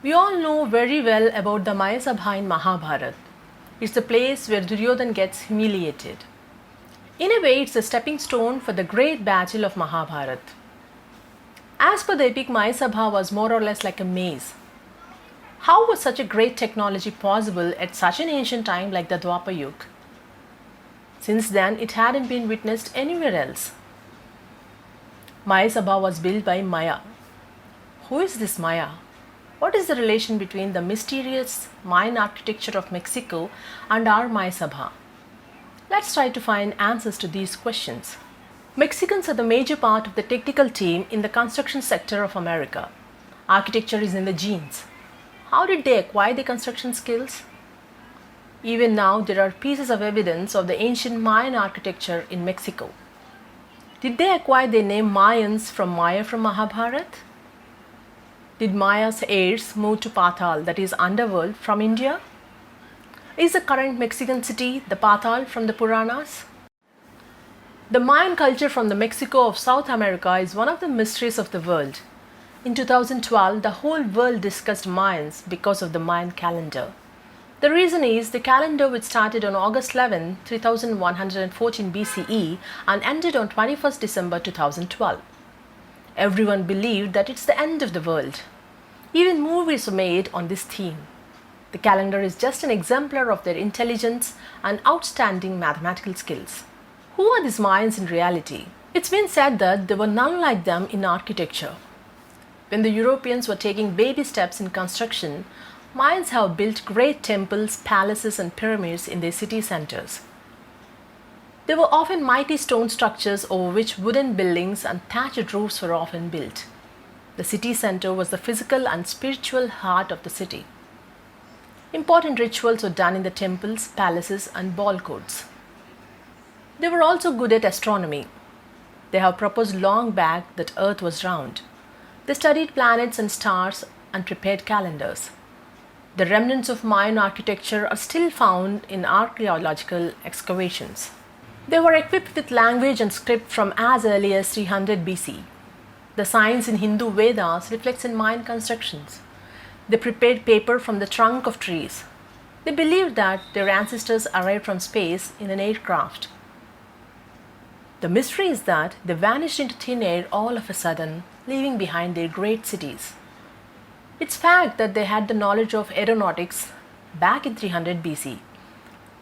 We all know very well about the Maya Sabha in Mahabharata. It's the place where Duryodhan gets humiliated. In a way, it's a stepping stone for the great battle of Mahabharata. As per the epic, Maya Sabha was more or less like a maze. How was such a great technology possible at such an ancient time like the Dwapar Yuga? Since then, it hadn't been witnessed anywhere else. Maya Sabha was built by Maya. Who is this Maya? What is the relation between the mysterious Mayan architecture of Mexico and our Maya Sabha? Let's try to find answers to these questions. Mexicans are the major part of the technical team in the construction sector of America. Architecture is in the genes. How did they acquire the construction skills? Even now, there are pieces of evidence of the ancient Mayan architecture in Mexico. Did they acquire their name Mayans from Maya from Mahabharata? Did Maya's heirs move to Patal, that is underworld, from India? Is the current Mexican city the Patal from the Puranas? The Mayan culture from the Mexico of South America is one of the mysteries of the world. In 2012, the whole world discussed Mayans because of the Mayan calendar. The reason is the calendar, which started on August 11, 3114 BCE and ended on 21st December 2012. Everyone believed that it's the end of the world. Even movies were made on this theme. The calendar is just an exemplar of their intelligence and outstanding mathematical skills. Who are these Mayans in reality? It's been said that there were none like them in architecture. When the Europeans were taking baby steps in construction, Mayans have built great temples, palaces, and pyramids in their city centers. They were often mighty stone structures over which wooden buildings and thatched roofs were often built. The city center was the physical and spiritual heart of the city. Important rituals were done in the temples, palaces, and ball courts. They were also good at astronomy. They have proposed long back that Earth was round. They studied planets and stars and prepared calendars. The remnants of Mayan architecture are still found in archaeological excavations. They were equipped with language and script from as early as 300 BC. The science in Hindu Vedas reflects in Mayan constructions. They prepared paper from the trunk of trees. They believed that their ancestors arrived from space in an aircraft. The mystery is that they vanished into thin air all of a sudden, leaving behind their great cities. It's fact that they had the knowledge of aeronautics back in 300 BC.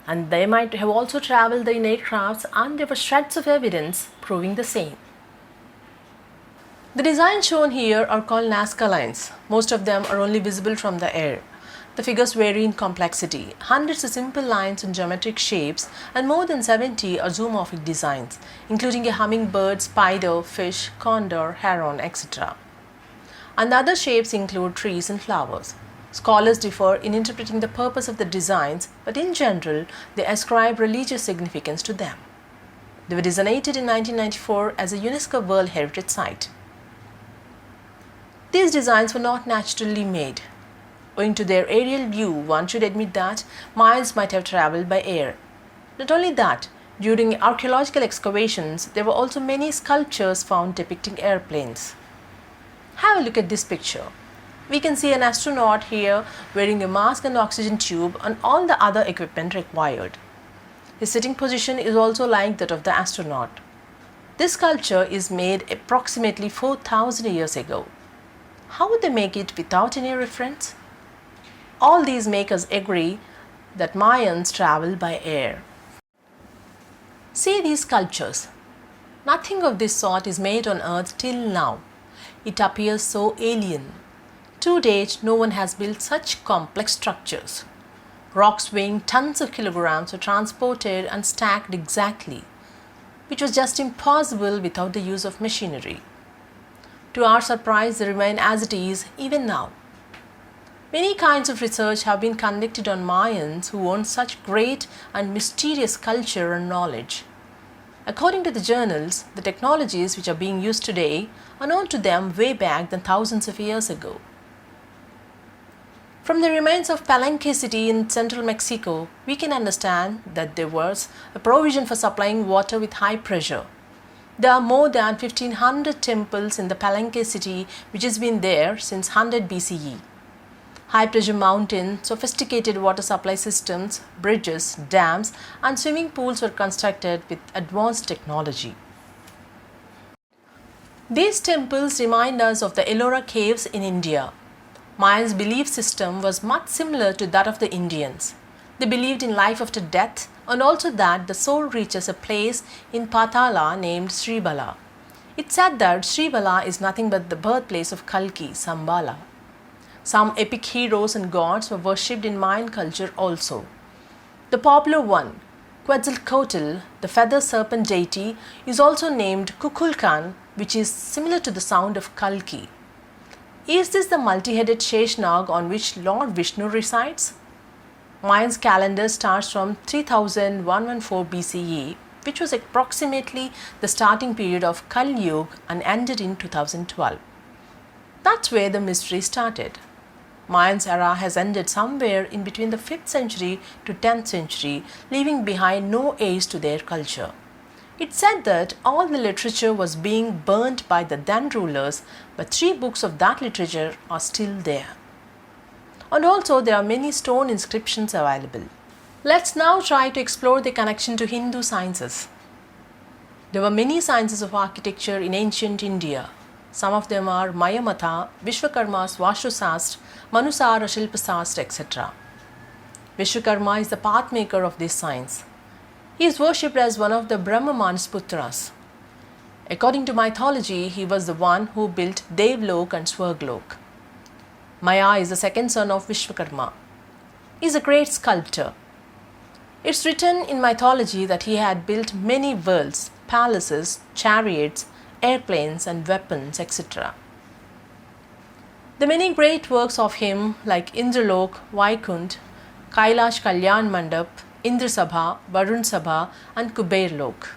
And they might have also traveled in aircrafts, and there were shreds of evidence proving the same. The designs shown here are called Nazca lines. Most of them are only visible from the air. The figures vary in complexity. Hundreds of simple lines and geometric shapes, and more than 70 are zoomorphic designs, including a hummingbird, spider, fish, condor, heron, etc. And the other shapes include trees and flowers. Scholars differ in interpreting the purpose of the designs, but in general, they ascribe religious significance to them. They were designated in 1994 as a UNESCO World Heritage Site. These designs were not naturally made. Owing to their aerial view, one should admit that Mayans might have traveled by air. Not only that, during archaeological excavations, there were also many sculptures found depicting airplanes. Have a look at this picture. We can see an astronaut here wearing a mask and oxygen tube and all the other equipment required. His sitting position is also like that of the astronaut. This sculpture is made approximately 4,000 years ago. How would they make it without any reference? All these make us agree that Mayans traveled by air. See these sculptures. Nothing of this sort is made on Earth till now. It appears so alien. To date, no one has built such complex structures. Rocks weighing tons of kilograms were transported and stacked exactly, which was just impossible without the use of machinery. To our surprise, they remain as it is even now. Many kinds of research have been conducted on Mayans who own such great and mysterious culture and knowledge. According to the journals, the technologies which are being used today are known to them way back than thousands of years ago. From the remains of Palenque city in central Mexico, we can understand that there was a provision for supplying water with high pressure. There are more than 1500 temples in the Palenque city which has been there since 100 BCE. High pressure mountains, sophisticated water supply systems, bridges, dams, and swimming pools were constructed with advanced technology. These temples remind us of the Ellora caves in India. Mayans' belief system was much similar to that of the Indians. They believed in life after death and also that the soul reaches a place in Patala named Sribala. It's said that Sribala is nothing but the birthplace of Kalki, Sambala. Some epic heroes and gods were worshipped in Mayan culture also. The popular one, Quetzalcoatl, the feather serpent deity, is also named Kukulkan, which is similar to the sound of Kalki. Is this the multi-headed Sheshnag on which Lord Vishnu resides? Mayans' calendar starts from 3114 BCE, which was approximately the starting period of Kali Yuga and ended in 2012. That's where the mystery started. Mayans' era has ended somewhere in between the 5th century to 10th century, leaving behind no heirs to their culture. It's said that all the literature was being burnt by the then rulers, but 3 books of that literature are still there. And also there are many stone inscriptions available. Let's now try to explore the connection to Hindu sciences. There were many sciences of architecture in ancient India. Some of them are Maya Mata, Vishwakarma's Vastu Sastra, Manusara Shilpa Sastra, etc. Vishwakarma is the pathmaker of this science. He is worshipped as one of the Brahma's Putras. According to mythology, he was the one who built Devlok and Swarglok. Maya is the second son of Vishwakarma. He is a great sculptor. It's written in mythology that he had built many worlds, palaces, chariots, airplanes and weapons, etc. The many great works of him like Indralok, Vaikunth, Kailash Kalyan Mandap, Indra Sabha, Varun Sabha and Kuber Lok.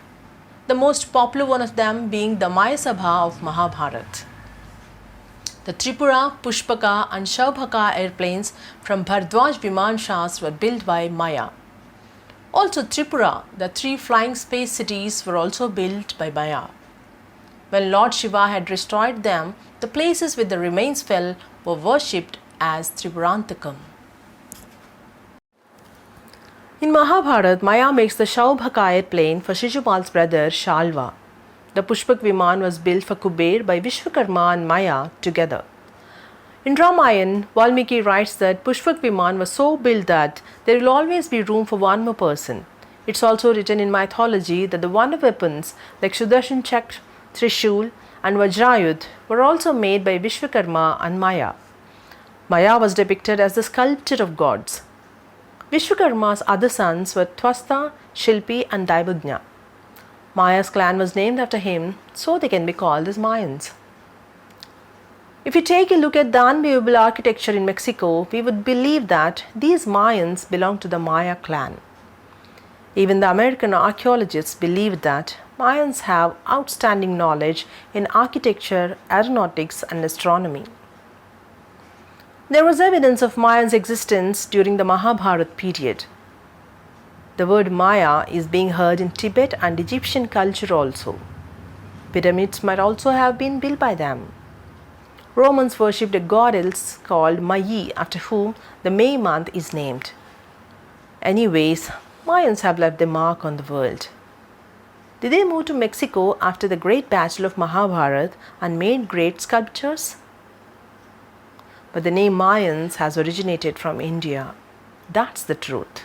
The most popular one of them being the Maya Sabha of Mahabharata. The Tripura, Pushpaka and Shaubhaka airplanes from Bhardwaj Viman Shastra were built by Maya. Also Tripura, the 3 flying space cities were also built by Maya. When Lord Shiva had destroyed them, the places where the remains fell were worshipped as Tripurantakam. In Mahabharata, Maya makes the Shaubhaka airplane for Shishupal's brother Shalva. The Pushpak Viman was built for Kuber by Vishwakarma and Maya together. In Ramayana, Valmiki writes that Pushpak Viman was so built that there will always be room for one more person. It's also written in mythology that the wonder weapons like Sudarshan Chakra, Trishul and Vajrayudh were also made by Vishwakarma and Maya. Maya was depicted as the sculptor of gods. Vishwakarma's other sons were Twasta, Shilpi and Daibhagnya. Maya's clan was named after him, so they can be called as Mayans. If you take a look at the unbelievable architecture in Mexico, we would believe that these Mayans belong to the Maya clan. Even the American archaeologists believe that Mayans have outstanding knowledge in architecture, aeronautics and astronomy. There was evidence of Mayans' existence during the Mahabharata period. The word Maya is being heard in Tibet and Egyptian culture also. Pyramids might also have been built by them. Romans worshipped a goddess called Mayi, after whom the May month is named. Anyways, Mayans have left their mark on the world. Did they move to Mexico after the great battle of Mahabharata and made great sculptures? But the name Mayans has originated from India. That's the truth.